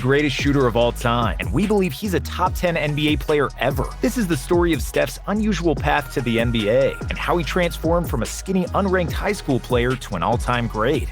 greatest shooter of all time, and we believe he's a top 10 NBA player ever. This is the story of Steph's unusual path to the NBA, and how he transformed from a skinny, unranked high school player to an all-time great.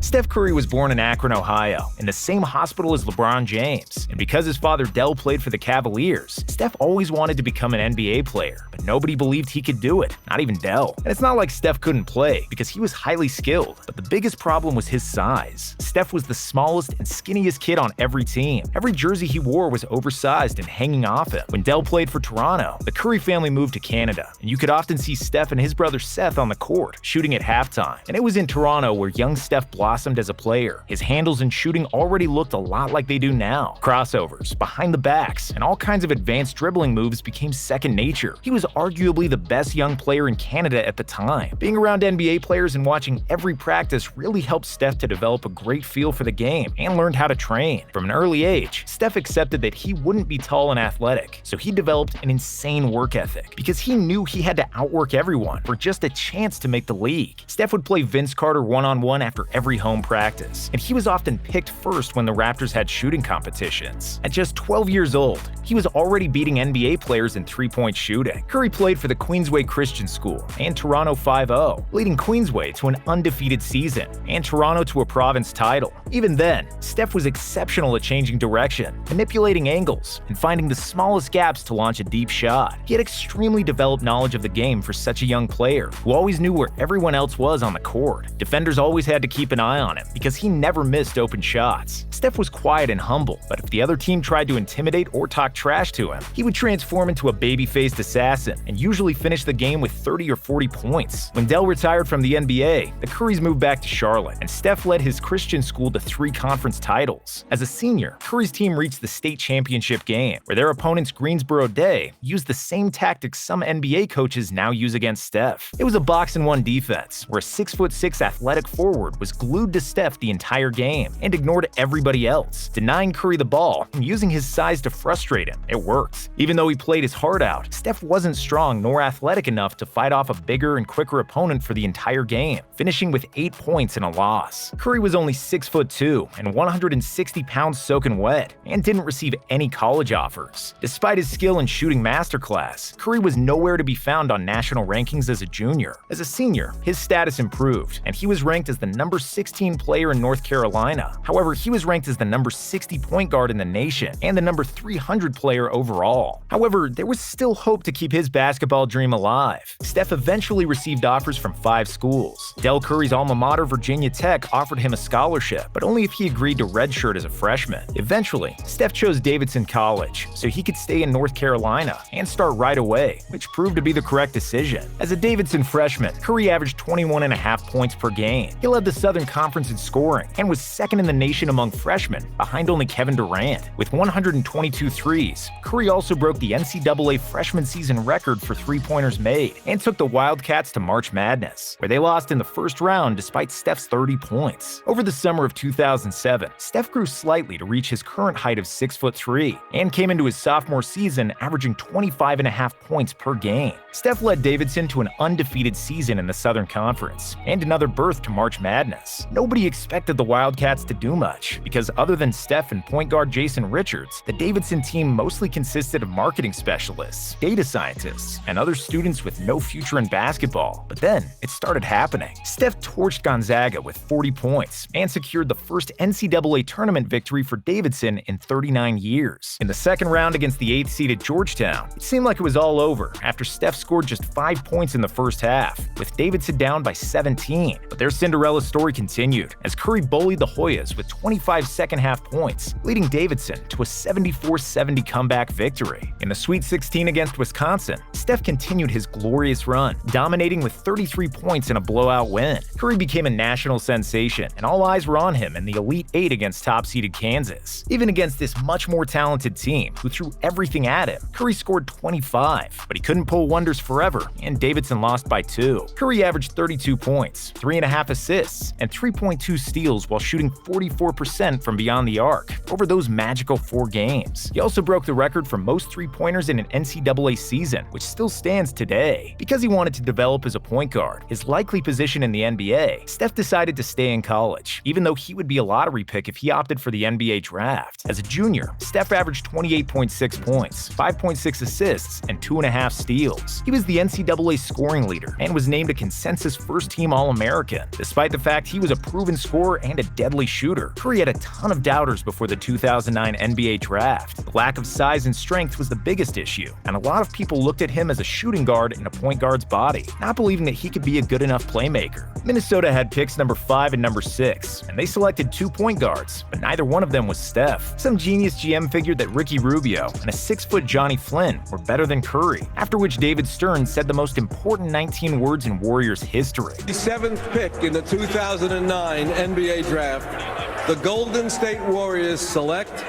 Steph Curry was born in Akron, Ohio, in the same hospital as LeBron James, and because his father Dell played for the Cavaliers, Steph always wanted to become an NBA player, but nobody believed he could do it, not even Dell. And it's not like Steph couldn't play, because he was highly skilled, but the biggest problem was his size. Steph was the smallest and skinniest kid on every team. Every jersey he wore was oversized and hanging off him. When Dell played for Toronto, the Curry family moved to Canada, and you could often see Steph and his brother Seth on the court, shooting at halftime. And it was in Toronto where young Steph blossomed as a player. His handles and shooting already looked a lot like they do now. Crossovers, behind the backs, and all kinds of advanced dribbling moves became second nature. He was arguably the best young player in Canada at the time. Being around NBA players and watching every practice really helped Steph to develop a great feel for the game and learned how to train. From an early age, Steph accepted that he wouldn't be tall and athletic, so he developed an insane work ethic because he knew he had to outwork everyone for just a chance to make the league. Steph would play Vince Carter one-on-one after every home practice, and he was often picked first when the Raptors had shooting competitions. At just 12 years old, he was already beating NBA players in three-point shooting. Curry played for the Queensway Christian School and Toronto 5-0, leading Queensway to an undefeated season and Toronto to a province title. Even then, Steph was exceptional at changing direction, manipulating angles, and finding the smallest gaps to launch a deep shot. He had extremely developed knowledge of the game for such a young player, who always knew where everyone else was on the court. Defenders always had to keep an eye on him because he never missed open shots. Steph was quiet and humble, but if the other team tried to intimidate or talk trash to him, he would transform into a baby-faced assassin and usually finish the game with 30 or 40 points. When Dell retired from the NBA, the Currys moved back to Charlotte, and Steph led his Christian school to 3 conference titles. As a senior, Curry's team reached the state championship game, where their opponents Greensboro Day used the same tactics some NBA coaches now use against Steph. It was a box-and-one defense, where a 6'6" athletic forward was glued to Steph the entire game and ignored everybody else, denying Curry the ball and using his size to frustrate him. It worked. Even though he played his heart out, Steph wasn't strong nor athletic enough to fight off a bigger and quicker opponent for the entire game, finishing with 8 points in a loss. Curry was only 6'2" and 160 pounds soaking wet, and didn't receive any college offers. Despite his skill and shooting masterclass, Curry was nowhere to be found on national rankings as a junior. As a senior, his status improved, and he was ranked as the number 16 player in North Carolina. However, he was ranked as the number 60 point guard in the nation and the number 300 player overall. However, there was still hope to keep his basketball dream alive. Steph eventually received offers from 5 schools. Dell Curry's alma mater, Virginia Tech, offered him a scholarship, but only if he agreed to redshirt as a freshman. Eventually, Steph chose Davidson College, so he could stay in North Carolina and start right away, which proved to be the correct decision. As a Davidson freshman, Curry averaged 21.5 points per game. He led the Southern Conference in scoring and was second in the nation among freshmen, behind only Kevin Durant. With 122 threes, Curry also broke the NCAA freshman season record for three-pointers made and took the Wildcats to March Madness, where they lost in the first round despite Steph's 30 points. Over the summer of 2007, Steph grew slightly to reach his current height of 6'3" and came into his sophomore season averaging 25.5 points per game. Steph led Davidson to an undefeated season in the Southern Conference and another berth to March Madness. Nobody expected the Wildcats to do much, because other than Steph and point guard Jason Richards, the Davidson team mostly consisted of marketing specialists, data scientists, and other students with no future in basketball. But then, it started happening. Steph torched Gonzaga with 40 points and secured the first NCAA tournament victory for Davidson in 39 years. In the second round against the 8th-seeded Georgetown, it seemed like it was all over after Steph scored just 5 points in the first half, with Davidson down by 17. But their Cinderella story continued, as Curry bullied the Hoyas with 25 second-half points, leading Davidson to a 74-70 comeback victory. In the Sweet 16 against Wisconsin, Steph continued his glorious run, dominating with 33 points in a blowout win. Curry became a national sensation, and all eyes were on him in the Elite Eight against top-seeded Kansas. Even against this much more talented team, who threw everything at him, Curry scored 25, but he couldn't pull wonders forever, and Davidson lost by 2. Curry averaged 32 points, 3.5 assists, and 3.2 steals while shooting 44% from beyond the arc over those magical 4 games. He also broke the record for most three-pointers in an NCAA season, which still stands today. Because he wanted to develop as a point guard, his likely position in the NBA, Steph decided to stay in college, even though he would be a lottery pick if he opted for the NBA draft. As a junior, Steph averaged 28.6 points, 5.6 assists, and 2.5 steals. He was the NCAA scoring leader and was named a consensus first-team All-American. Despite the fact he was a proven scorer and a deadly shooter, Curry had a ton of doubters before the 2009 NBA draft. The lack of size and strength was the biggest issue, and a lot of people looked at him as a shooting guard in a point guard's body, not believing that he could be a good enough playmaker. Minnesota had picks number 5 and number 6, and they selected 2 point guards, but neither one of them was Steph. Some genius GM figured that Ricky Rubio and a 6-foot Johnny Flynn were better than Curry, after which David Stern said the most important 19 words in Warriors history. The 7th pick in the 2009 NBA draft, the Golden State Warriors select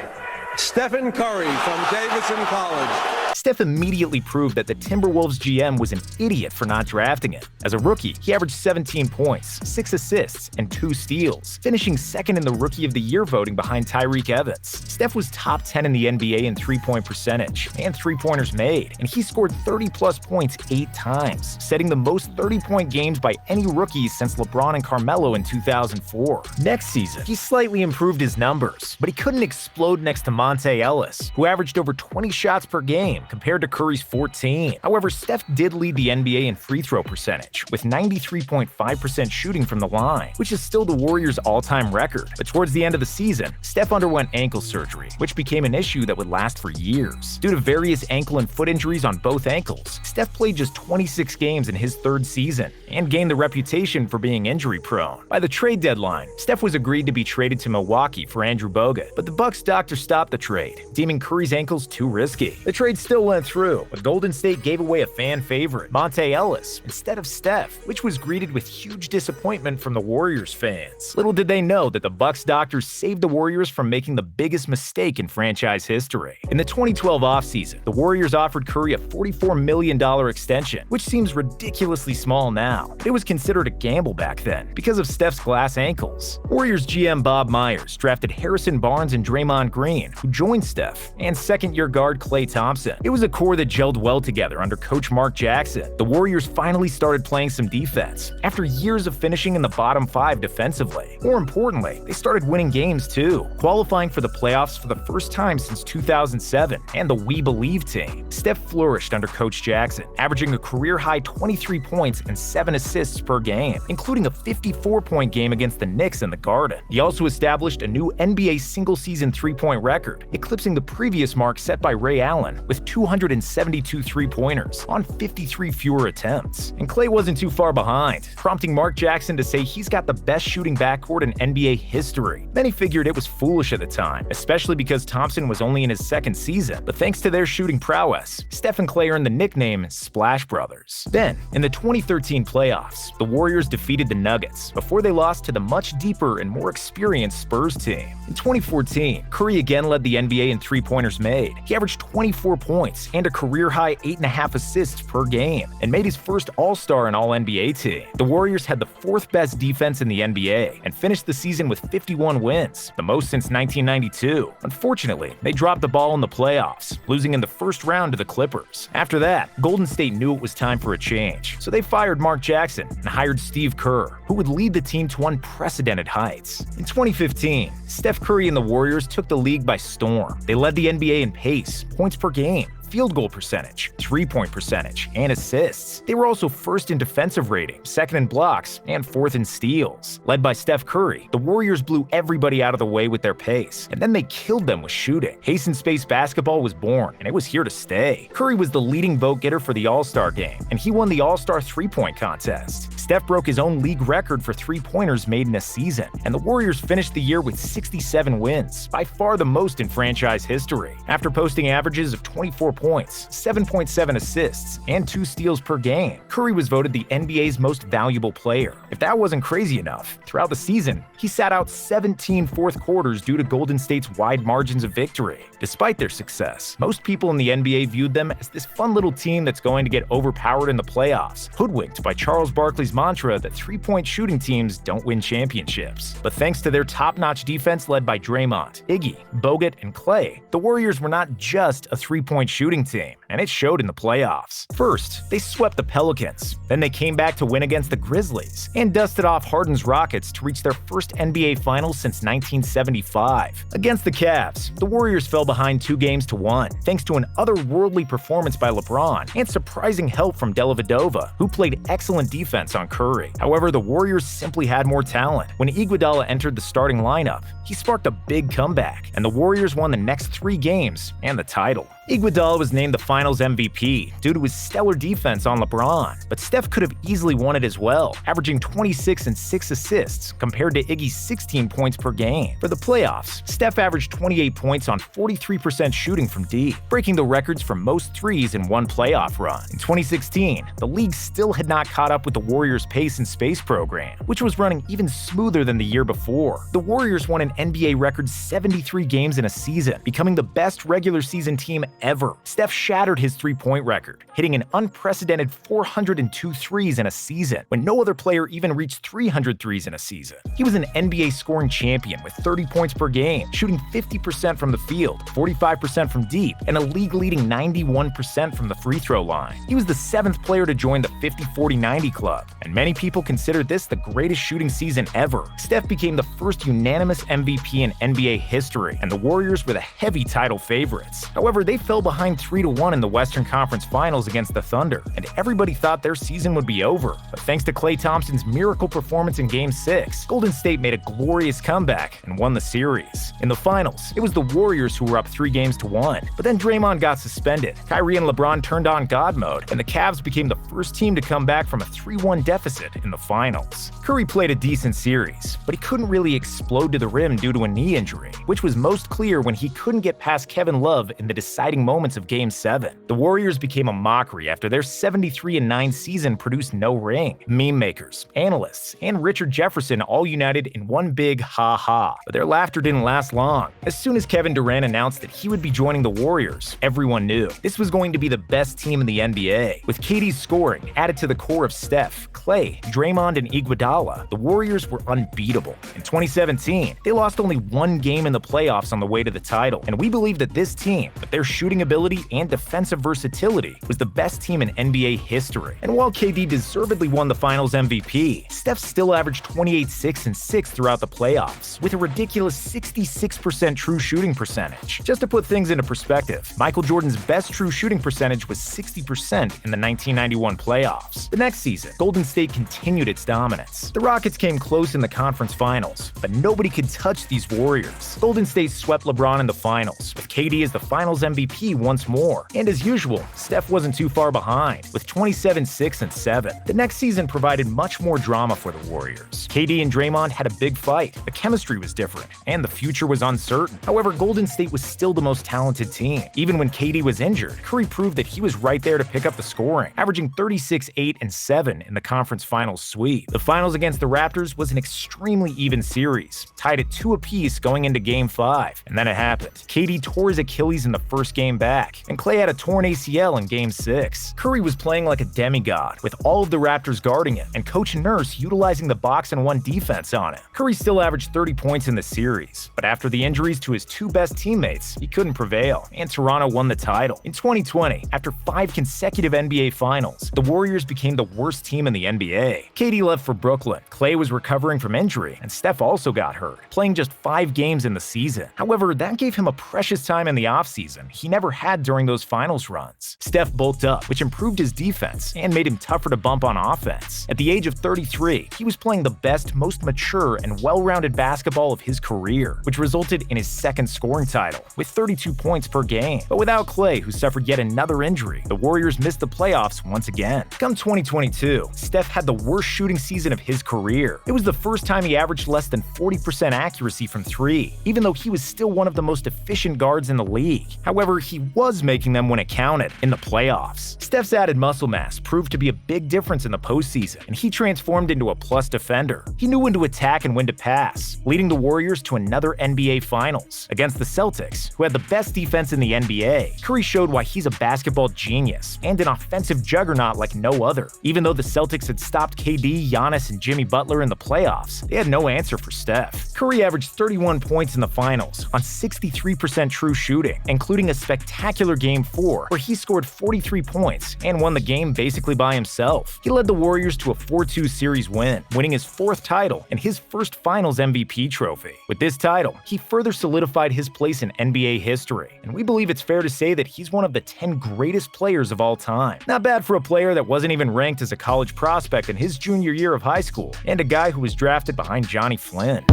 Stephen Curry from Davidson College. Steph immediately proved that the Timberwolves GM was an idiot for not drafting him. As a rookie, he averaged 17 points, 6 assists, and 2 steals, finishing second in the Rookie of the Year voting behind Tyreke Evans. Steph was top 10 in the NBA in three-point percentage and three-pointers made, and he scored 30-plus points 8 times, setting the most 30-point games by any rookie since LeBron and Carmelo in 2004. Next season, he slightly improved his numbers, but he couldn't explode next to Monte Ellis, who averaged over 20 shots per game compared to Curry's 14. However, Steph did lead the NBA in free throw percentage, with 93.5% shooting from the line, which is still the Warriors' all-time record. But towards the end of the season, Steph underwent ankle surgery, which became an issue that would last for years. Due to various ankle and foot injuries on both ankles, Steph played just 26 games in his 3rd season and gained the reputation for being injury-prone. By the trade deadline, Steph was agreed to be traded to Milwaukee for Andrew Bogut, but the Bucks doctor stopped the trade, deeming Curry's ankles too risky. The trade still went through, but Golden State gave away a fan favorite, Monte Ellis, instead of Steph, which was greeted with huge disappointment from the Warriors fans. Little did they know that the Bucks doctors saved the Warriors from making the biggest mistake in franchise history. In the 2012 offseason, the Warriors offered Curry a $44 million extension, which seems ridiculously small now. It was considered a gamble back then because of Steph's glass ankles. Warriors GM Bob Myers drafted Harrison Barnes and Draymond Green, who joined Steph, and second-year guard Klay Thompson. It was a core that gelled well together under coach Mark Jackson. The Warriors finally started playing some defense, after years of finishing in the bottom 5 defensively. More importantly, they started winning games too, qualifying for the playoffs for the first time since 2007, and the We Believe team. Steph flourished under coach Jackson, averaging a career-high 23 points and 7 assists per game, including a 54-point game against the Knicks in the Garden. He also established a new NBA single-season three-point record, eclipsing the previous mark set by Ray Allen with 272 three-pointers on 53 fewer attempts. And Klay wasn't too far behind, prompting Mark Jackson to say he's got the best shooting backcourt in NBA history. Many figured it was foolish at the time, especially because Thompson was only in his 2nd season, but thanks to their shooting prowess, Steph and Klay earned the nickname Splash Brothers. Then, in the 2013 playoffs, the Warriors defeated the Nuggets before they lost to the much deeper and more experienced Spurs team. In 2014, Curry again led the NBA in three-pointers made. He averaged 24 points and a career-high 8.5 assists per game, and made his first All-Star and All-NBA team. The Warriors had the 4th best defense in the NBA and finished the season with 51 wins, the most since 1992. Unfortunately, they dropped the ball in the playoffs, losing in the first round to the Clippers. After that, Golden State knew it was time for a change, so they fired Mark Jackson and hired Steve Kerr, who would lead the team to unprecedented heights. In 2015, Steph Curry and the Warriors took the league by storm. They led the NBA in pace, points per game, field goal percentage, three-point percentage, and assists. They were also 1st in defensive rating, 2nd in blocks, and 4th in steals. Led by Steph Curry, the Warriors blew everybody out of the way with their pace, and then they killed them with shooting. Hasten-space basketball was born, and it was here to stay. Curry was the leading vote-getter for the All-Star game, and he won the All-Star three-point contest. Steph broke his own league record for three-pointers made in a season, and the Warriors finished the year with 67 wins, by far the most in franchise history. After posting averages of 24 points, 7.7 assists, and 2 steals per game. Curry was voted the NBA's most valuable player. If that wasn't crazy enough, throughout the season, he sat out 17 fourth quarters due to Golden State's wide margins of victory. Despite their success, most people in the NBA viewed them as this fun little team that's going to get overpowered in the playoffs, hoodwinked by Charles Barkley's mantra that three-point shooting teams don't win championships. But thanks to their top-notch defense led by Draymond, Iggy, Bogut, and Klay, the Warriors were not just a three-point shooting team, and it showed in the playoffs. First, they swept the Pelicans. Then they came back to win against the Grizzlies, and dusted off Harden's Rockets to reach their first NBA Finals since 1975. Against the Cavs, the Warriors fell behind 2-1, thanks to an otherworldly performance by LeBron and surprising help from Dellavedova, who played excellent defense on Curry. However, the Warriors simply had more talent. When Iguodala entered the starting lineup, he sparked a big comeback, and the Warriors won the next 3 games and the title. Iguodala was named the Finals MVP due to his stellar defense on LeBron, but Steph could have easily won it as well, averaging 26 and 6 assists compared to Iggy's 16 points per game. For the playoffs, Steph averaged 28 points on 43% shooting from deep, breaking the records for most threes in one playoff run. In 2016, the league still had not caught up with the Warriors' pace and space program, which was running even smoother than the year before. The Warriors won an NBA record 73 games in a season, becoming the best regular season team ever. Steph shattered his three-point record, hitting an unprecedented 402 threes in a season, when no other player even reached 300 threes in a season. He was an NBA scoring champion with 30 points per game, shooting 50% from the field, 45% from deep, and a league-leading 91% from the free throw line. He was the 7th player to join the 50-40-90 club, and many people consider this the greatest shooting season ever. Steph became the first unanimous MVP in NBA history, and the Warriors were the heavy title favorites. However, they fell behind 3-1 in the Western Conference Finals against the Thunder, and everybody thought their season would be over. But thanks to Klay Thompson's miracle performance in Game 6, Golden State made a glorious comeback and won the series. In the finals, it was the Warriors who were up 3-1, but then Draymond got suspended, Kyrie and LeBron turned on God mode, and the Cavs became the first team to come back from a 3-1 deficit in the finals. Curry played a decent series, but he couldn't really explode to the rim due to a knee injury, which was most clear when he couldn't get past Kevin Love in the deciding moments of Game 7. The Warriors became a mockery after their 73-9 season produced no ring. Meme makers, analysts, and Richard Jefferson all united in one big ha-ha, but their laughter didn't last long. As soon as Kevin Durant announced that he would be joining the Warriors, everyone knew this was going to be the best team in the NBA. With KD's scoring added to the core of Steph, Klay, Draymond, and Iguodala, the Warriors were unbeatable. In 2017, they lost only 1 game in the playoffs on the way to the title, and we believe that this team, with their shooting ability and defensive versatility, was the best team in NBA history. And while KD deservedly won the Finals MVP, Steph still averaged 28, 6, and 6 throughout the playoffs, with a ridiculous 66% true shooting percentage. Just to put things into perspective, Michael Jordan's best true shooting percentage was 60% in the 1991 playoffs. The next season, Golden State continued its dominance. The Rockets came close in the conference finals, but nobody could touch these Warriors. Golden State swept LeBron in the finals, with KD as the Finals MVP once more. And as usual, Steph wasn't too far behind, with 27, 6, and 7. The next season provided much more drama for the Warriors. KD and Draymond had a big fight, the chemistry was different, and the future was uncertain. However, Golden State was still the most talented team. Even when KD was injured, Curry proved that he was right there to pick up the scoring, averaging 36, 8, and 7 in the conference finals sweep. The finals against the Raptors was an extremely even series, tied at 2 apiece going into Game 5. And then it happened. KD tore his Achilles in the first game back, and Klay had a torn ACL in Game 6. Curry was playing like a demigod, with all of the Raptors guarding him, and Coach Nurse utilizing the box-and-1 defense on him. Curry still averaged 30 points in the series, but after the injuries to his 2 best teammates, he couldn't prevail, and Toronto won the title. In 2020, after 5 consecutive NBA Finals, the Warriors became the worst team in the NBA. KD left for Brooklyn, Klay was recovering from injury, and Steph also got hurt, playing just 5 games in the season. However, that gave him a precious time in the offseason he never had during those finals runs. Steph bulked up, which improved his defense and made him tougher to bump on offense. At the age of 33, he was playing the best, most mature, and well-rounded basketball of his career, which resulted in his 2nd scoring title, with 32 points per game. But without Klay, who suffered yet another injury, the Warriors missed the playoffs once again. Come 2022, Steph had the worst shooting season of his career. It was the first time he averaged less than 40% accuracy from 3, even though he was still one of the most efficient guards in the league. However, he was was making them when it counted, in the playoffs. Steph's added muscle mass proved to be a big difference in the postseason, and he transformed into a plus defender. He knew when to attack and when to pass, leading the Warriors to another NBA Finals. Against the Celtics, who had the best defense in the NBA, Curry showed why he's a basketball genius and an offensive juggernaut like no other. Even though the Celtics had stopped KD, Giannis, and Jimmy Butler in the playoffs, they had no answer for Steph. Curry averaged 31 points in the finals on 63% true shooting, including a spectacular Game 4 where he scored 43 points and won the game basically by himself. He led the Warriors to a 4-2 series win, winning his 4th title and his first Finals MVP trophy. With this title, he further solidified his place in NBA history, and we believe it's fair to say that he's one of the 10 greatest players of all time. Not bad for a player that wasn't even ranked as a college prospect in his junior year of high school, and a guy who was drafted behind Johnny Flynn.